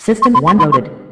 System 1 loaded.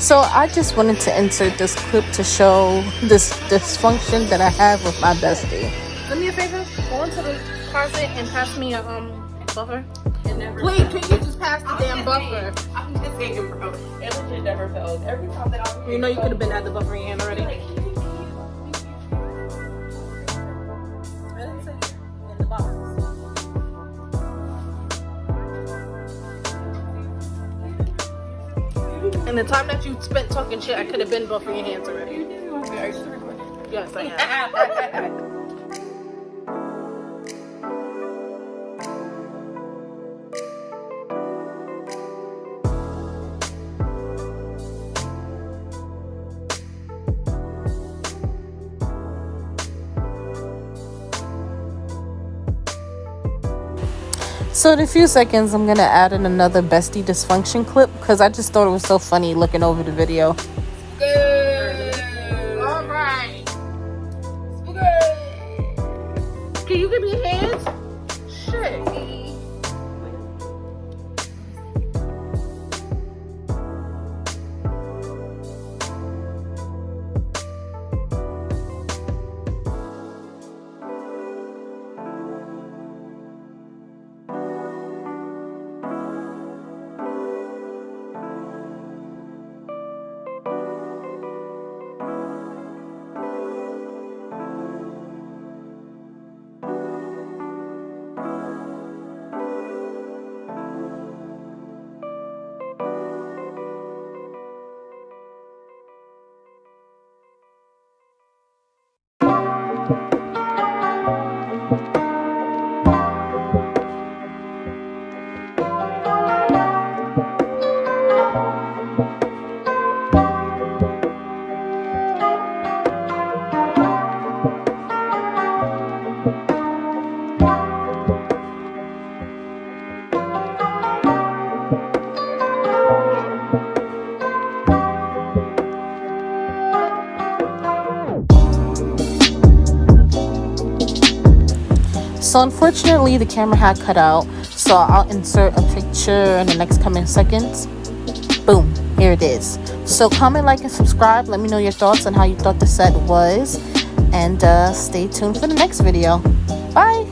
So I just wanted to insert this clip to show this dysfunction that I have with my bestie. Do me a favor, go into the closet and pass me a buffer. Please, can you just pass the damn buffer? I'm just saying, bro. It legit never fails. Every time that I'm You know you could have been at the buffer in your hand already. I didn't say in the box. In the time that you spent talking shit, I could have been buffering your hands already. Okay, are you still recording? Yes, I am. So in a few seconds, I'm going to add in another bestie dysfunction clip because I just thought it was so funny looking over the video. Good. All right. Good. Can you give me your hands? Shit. So unfortunately, the camera had cut out, so I'll insert a picture in the next coming seconds. Boom, here it is. So comment, like, and subscribe. Let me know your thoughts on how you thought the set was, and stay tuned for the next video. Bye.